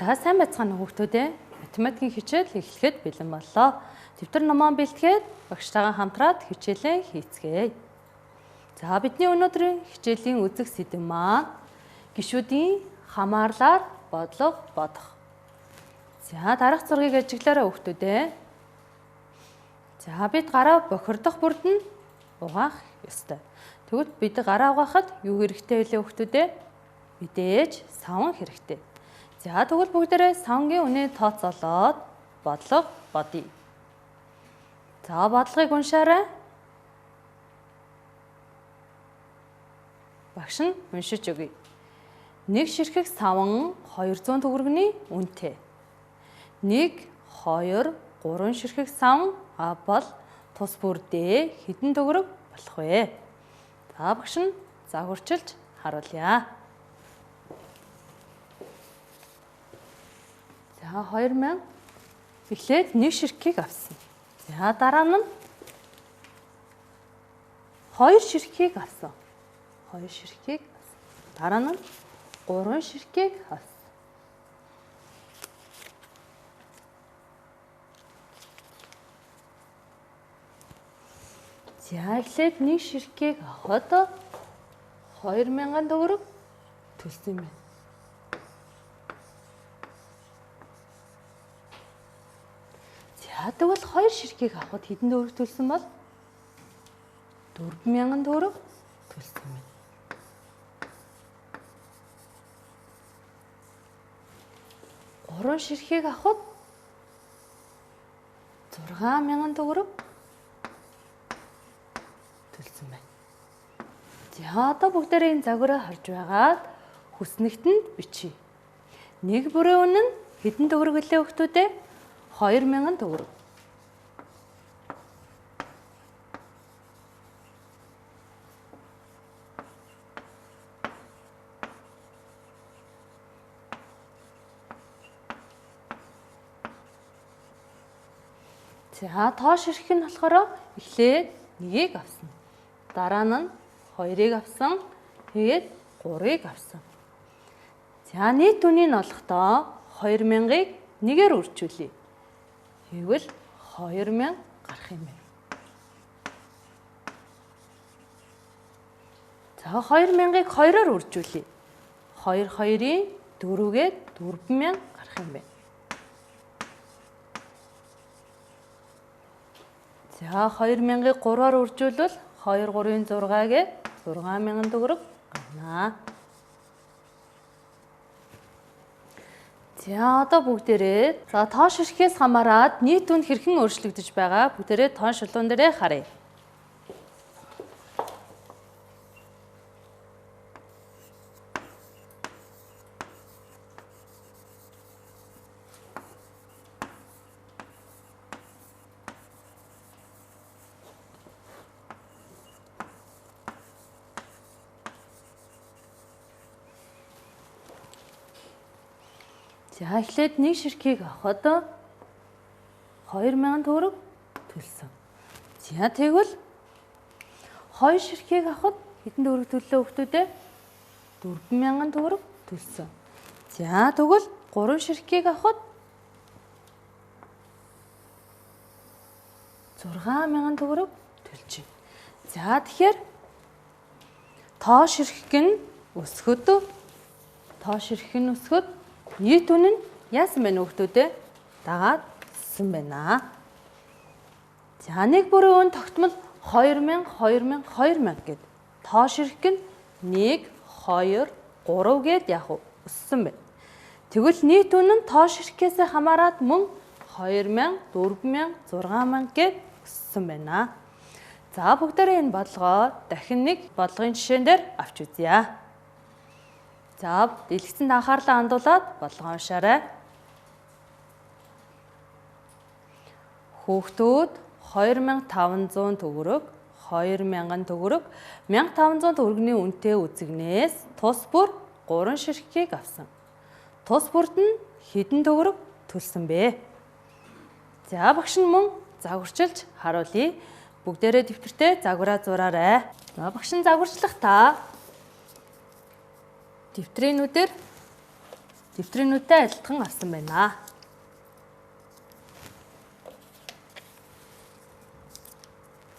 За сайн байцгаана уу хүүхдүүдээ. Математикийн хичээл эхлэхэд бэлэн боллоо. Дэвтэр номоо бэлтгээд багштайгаа хамтраад хичээлээ хийцгээе. За бидний өнөөдрийн хичээлийн үзэх сэдэв маань гишүүдийн хамаарлаар бодлого бодох. За дараах зургийг ажиглаарай хүүхдүүдээ. За бид гараа бохирдох бүрд нь угаах ёстой. Тэгвэл бид гараа угаахад юу хэрэгтэй вэ хүүхдүүдээ? Мэдээж савн хэрэгтэй. За тэгвэл бүгдээрээ савнгийн үнэ тооцоолоод бодлого бодъё. За бодлогыг уншаарай. Багш нь уншиж өгье. Нэг ширхэг савн 200 төгрөгийн үнэтэй. 1, 2, 3 ширхэг савн А бол тус бүр Д хэдэн төгрөг болох вэ? За багш нь загварчилж харуулъя. За 2000 эхлээд нэг ширхгийг авсан. За дараа нь 2 ширхгийг авсан. 2 ширхгийг авсан. Дараа нь 3 ширхгийг авсан. За эхлээд нэг ширхгийг авахад 2000 төгрөг төлсөн юм байна. За тэгвэл 2 ширхгийг авахд хэдэн төгрөг төлсөн бол 4000 төгрөг төлсөн юм байна. Гурван ширхгийг авахд 6000 төгрөг төлсөн байна. За одоо бүгдээрээ энэ загвараа харж байгаад хүснэгтэнд бичье. Нэг бүрийн үнэ нь хэдэн төгрөг гэлээ хүүхдүүдээ? 2000 төгрөг. За тоо ширхэг нь болохоор эхлээд 1-ийг авсан. Дараа нь 2-ыг авсан. Тэгээд 3-ыг авсан. За нийт үнийг нь олохдоо 2000-ыг 1-ээр үржүүлье. Тэгвэл 2000 гарах юм байна. За 2000-ыг 2-оор үржүүлье. 2 2-ийн 4-гээд 4000 гарах юм байна. За 2000-ыг 3-аар үржүүлвэл 2 3-ийн 6-гээд 6000 төгрөг гарна. За одоо бүгдээрээ тоо ширхгээс хамаарат нийт үн хэрхэн өөрчлөгдөж байгаа бүгдээрээ тоон шулуун дээрээ харъя. За эхлээд нэг ширхгийг авахд 2000 төгрөг төлсөн. За тэгвэл 2 ширхгийг авахд хэдэн төгрөг төллөө хүүхдүүдээ? 4000 төгрөг төлсөн. За тэгвэл 3 ширхгийг авахд 6000 төгрөг төлж байна. За тэгэхээр тоо ширхэг нь өсгөд нийт үнэ нь яасан байна хүүхдүүдээ? Дагаад өссөн байна. За нэг бүрийн үнэ тогтмол 2000 2000 гэд тоо ширхэг нь 1 2 3 гэд яг өссөн байна. Тэгвэл нийт үнэ нь тоо ширхгээс хамаарат мөн 2000 4000 6000 гэд өссөн байна. За бүгдээрээ энэ бодлогоо дахин нэг бодлогын жишээн дээр авч үзье. За дэлгэцэнд анхаарлаа хандуулад бодлогоо уншаарай. Хүүхдүүд 2500 төгрөг, 2000 төгрөг, 1500 төгрөгийн үнэтэй үзэгнээс тус бүр 3 ширхгийг авсан. Тус бүрд нь хэдэн төгрөг төлсөн бэ? За багш нь мөн загварчилж харуулъя. Бүгдээрээ дэвтэртээ загвараа зураарай. За багш нь загварчлахдаа дэвтрийн нүдээр дэвтрэнүүдтэй адилхан авсан байна.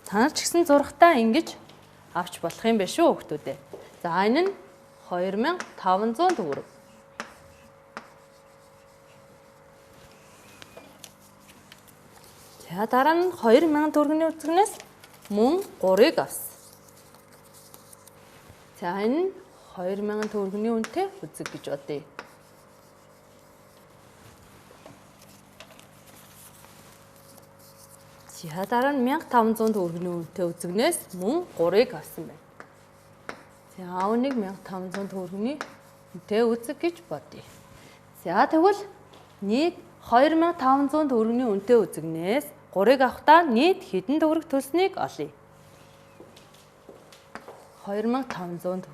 Та нар ч гэсэн зурагтаа ингэж авч болох юм байна шүү хүүхдүүдээ. За энэ нь 2500 төгрөг. За дараа нь 2000 төгрөгийн үзэгнээс мөн 3-ыг авсан. За энэ нь 2000 төгрөгийн үнэтэй үзэг гэж бодъё. За дараа нь 1500 төгрөгийн үнэтэй үзэгнээс мөн 3-ыг авсан байна. За үүнийг 1500 төгрөгийн үнэтэй үзэг гэж бодъё. За тэгвэл нийт 2500 төгрөгийн үнэтэй үзэгнээс 3-ыг авахдаа нийт хэдэн төгрөг төлснийг олъё. 2500 төгрөг.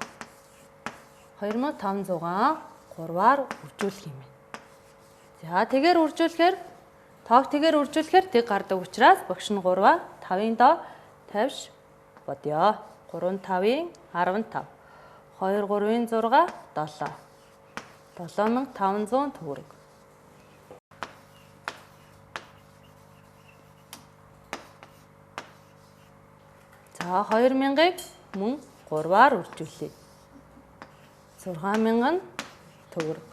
2500-аа 3-аар үржүүлэх юм байна. За тэгээр үржүүлэхээр тэг гардаг учраас багш нь 3-аа 5-ын доо тавьж бодъё. 3 5-ын 15. 2 3-ын 6 7. 7500 төгрөг. За 2000-ыг мөн 3-аар үржүүлье. 6000 төгрөг.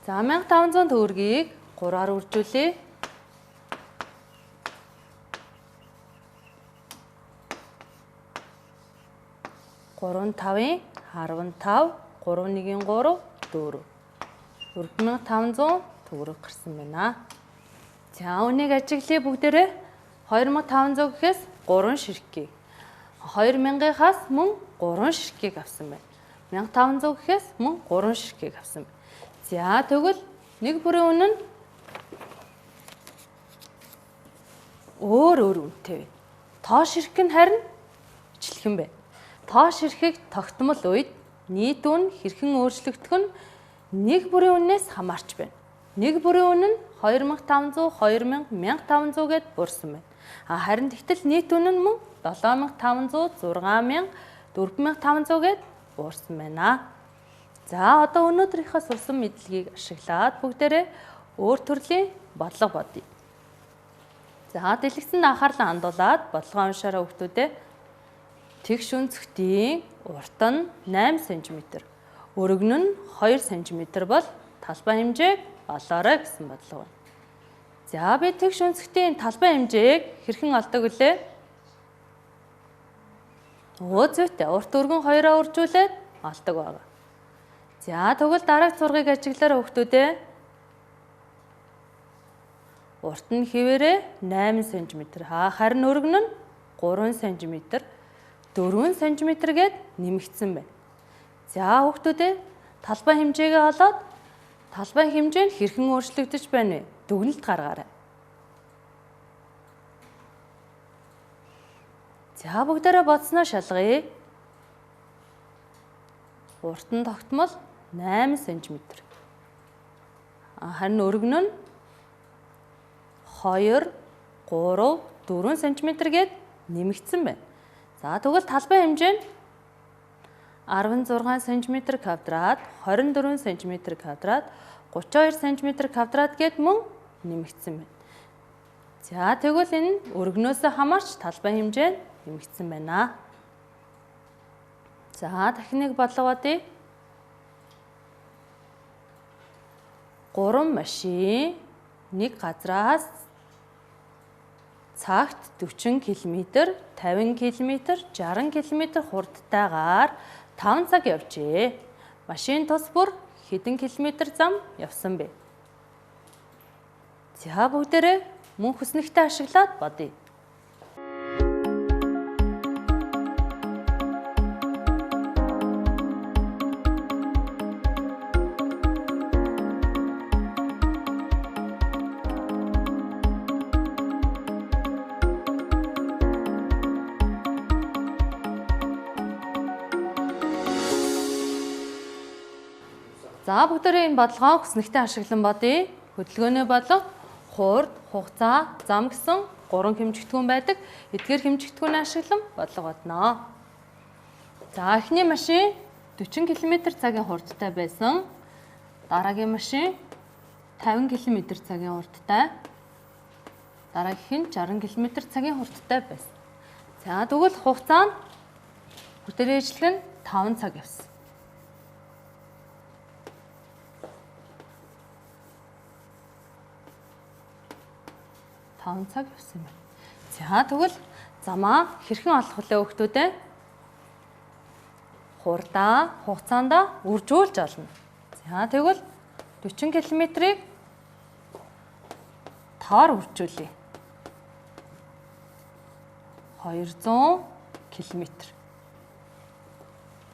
За 1500 төгрөгийг 3-аар үржүүлье. 3 5-ын 15, 3 1-ийн 3 4. 4500 төгрөг гарсан байна. За үнийг ажиглая бүгдээрээ 2500 гэхээс 3 ширхгийг. 2000-аас мөн 3 ширхгийг авсан байна. 1500 гэхээс мөн 3 ширхгийг авсан байна. За тэгвэл нэг бүрийн үнэ нь өөр үнэтэй байна. Тоо ширхэг нь харин ижилхэн байна. Тоо ширхэг тогтмол үед нийт үн хэрхэн өөрчлөгдөх нь нэг бүрийн үнээс хамаарч байна. Нэг бүрийн үнэ нь 2500, 2000, 1500 гэд буурсан байна. Харин тэгтэл нийт үнэ нь мөн 7500, 6000, 4500 гэд буурсан байна. За одоо өнөөдрийнхөө сурсан мэдлэгийг ашиглаад бүгдээрээ өөр төрлийн бодлого бодъё. За дэлгэцэнд анхаарлаа хандуулад бодлогоо уншаарай хүүхдүүдээ. Тэгш өнцгтийн урт нь 8 см, өргөн нь 2 см бол талбай хэмжээг олоорой гэсэн бодлого байна. За би тэгш өнцгтийн талбай хэмжээг хэрхэн олдог вүлээ? Зүйтэй урт өргөн 2-аа үржүүлээд олдог байна. За тэгвэл дараагийн зургийг ажиглаарай хүүхдүүдээ. Урт нь хэвээрээ 8 см, харин өргөн нь 3 см, 4 см гээд нэмэгдсэн байна. За хүүхдүүдээ талбай хэмжээгээ олоод талбай хэмжээ нь хэрхэн өөрчлөгдөж байна вэ? Дүгнэлт гаргаарай. За бүгдээрээ бодсноо шалгая. Урт нь тогтмол 8 см. Харин өргөн нь 2, 3, 4 см гээд нэмэгдсэн байна. За тэгвэл талбай хэмжээ нь 16 см квадрат, 24 см квадрат, 32 см квадрат гээд мөн нэмэгдсэн байна. За тэгвэл энэ нь өргөнөөсөө хамаарч талбай хэмжээ нь нэмэгдсэн байна. За дахин нэг бодлого бодъё. 3 машин нэг газраас цагт 40 км, 50 км, 60 км хурдтайгаар 5 цаг явжээ. Машин тус бүр хэдэн километр зам явсан бэ? За бүгдээрээ мөн хүснэгтээ ашиглаад бодъё. За бүгдээрээ энэ бодлогоо хүснэгтээ ашиглан бодъё. Хөдөлгөөний бодлого хурд, хугацаа, зам гэсэн 3 хэмжигдэхүүн байдаг. Эдгээр хэмжигдэхүүнээ ашиглан бодлого бодно. За эхний машин 40 км/цагийн хурдтай байсан дараагийн машин 50 км/цагийн хурдтай, дараагийнх нь 60 км/цагийн хурдтай байсан. За тэгвэл хугацаа нь бүтээр ээжлэг нь 5 цаг явсан. Цаг явсан байна. За тэгвэл замаа хэрхэн олох вэ хүүхдүүдээ? Хурдаа, хугацаанд үржүүлж олно. За тэгвэл 40 км-ийг 5-аар үржүүлье. 200 км.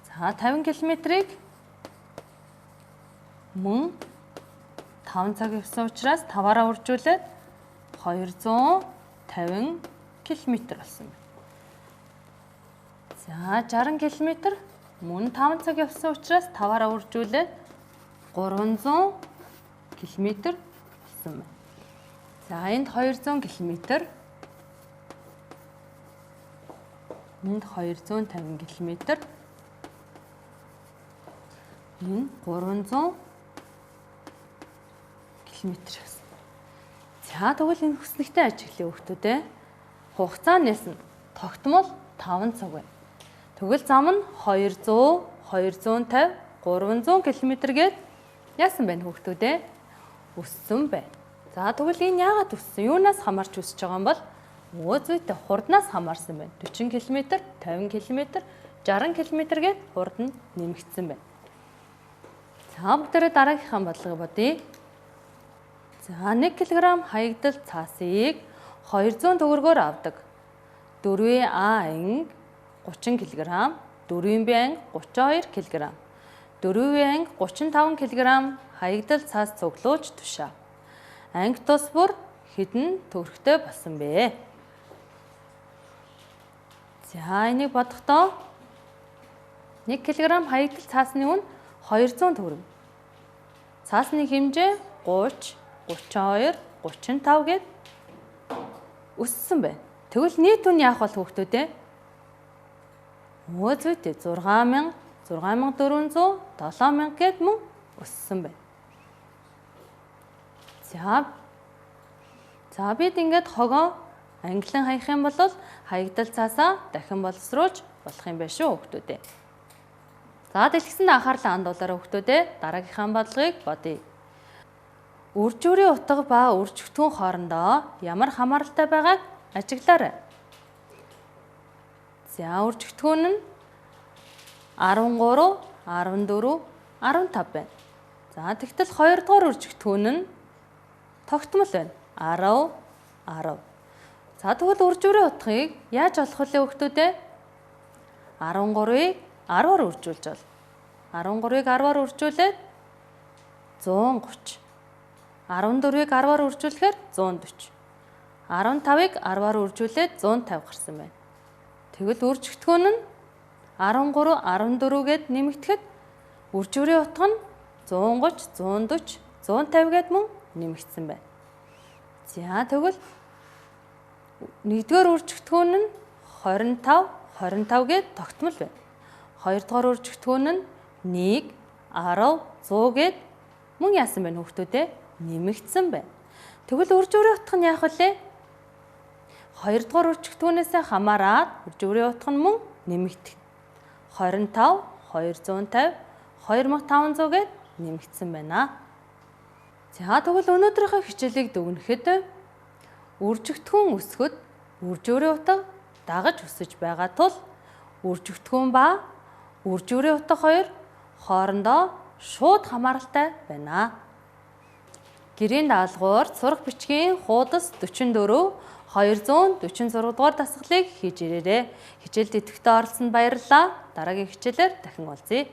За 50 км-ийг мөн 5 цаг явсан учраас 5-аараа үржүүлээд 250 км болсон байна. За 60 км мөн 5 цаг явсан учраас 5-аараа үржүүлээд 300 км болсон байна. За энд 200 км, энд 250 км, энэ 300 км гэсэн. За тэгвэл энэ хүснэгтэй ажиглая хүүхдүүдээ. Хугацаа нь ясна? Тогтмол 5 цаг байна. Тэгвэл зам нь 200, 250, 300 км гээд яасан байна хүүхдүүдээ? Өссөн байна. За тэгвэл энэ яагаад өссөн? Юунаас хамаарч өсөж байгаа юм бол? Зүйтэй хурднаас хамаарсан байна. 40 км, 50 км, 60 км гээд хурд нь нэмэгдсэн байна. За бүгдээрээ дараагийнхаа бодлогыг бодъё. За 1 кг хаягдал цаасыг 200 төгрөгөөр авдаг. 4А анги 30 кг, 4B анги 32 кг, 4V анги 35 кг хаягдал цаас цуглуулж тушаа. Анги тус бүр хэдэн төгрөгтэй болсон бэ? За энийг бодохдоо 1 кг хаягдал цаасны үн 200 төгрөг. Цаасны хэмжээ 30, 32, 35 гээд өссөн байна. Тэгвэл нийт үн яах бол хүүхдүүдээ? Зүйтэй 6000, 6400, 7000 гээд мөн өссөн байна. За бид ингээд хогоо англин хаях юм бол хаягдал цаасаа дахин боловсруулж болох юм байна шүү хүүхдүүдээ. За дэлгэсэнд анхаарлаа хандуулаарай хүүхдүүдээ. Дараагийнхаа бодлогыг бодъё. Үржүүрийн утга ба үржигдэхүүн хоорондоо ямар хамааралтай байгааг ажиглаарай. За үржигдэхүүн нь 13, 14, 15 байна. За тэгтэл 2 дугаар үржигдэхүүн нь тогтмол байна. 10, 10. За тэгвэл үржүүрийн утгыг яаж олох вэ хүүхдүүдээ? 13-ыг 10-аар үржүүлж бол. 13-ыг 10-аар үржүүлээд 130. 14-ийг 10-аар үржүүлэхээр 140. 15-ыг 10-аар үржүүлээд 150 гарсан байна. Тэгвэл үржигдэхүүн нь 13, 14 гээд нэмэгдэхэд үржүүрийн утга нь 130, 140, 150 гээд мөн нэмэгдсэн байна. За тэгвэл нэгдүгээр үржигдэхүүн нь 25, 25 гээд тогтмол байна. Хоёрдугаар үржигдэхүүн нь 1, 10, 100 гээд мөн яасан байна хүүхдүүдээ? Нэмэгдсэн байна. Тэгвэл үржүүрийн утга нь яах вэ? Хоёрдугаар үржигдэхүүнээс хамаараад үржүүрийн утга нь мөн нэмэгдэх. 25, 250, 2500 гээд нэмэгдсэн байна. За тэгвэл өнөөдрийнхөө хичээлийг дүгнэхэд үржигдэхүүн өсгөд үржүүрийн утга дагаж өсөж байгаа тул үржигдэхүүн ба үржүүрийн утга хоёр хоорондоо шууд хамааралтай байна. Гэрийн даалгавар сурах бичгийн хуудас 44 246 дугаар дасгалыг хийж ирээрэй. Хичээлд идэвхтэй оролцсонд баярлалаа. Дараагийн хичээлээр дахин уулзъя.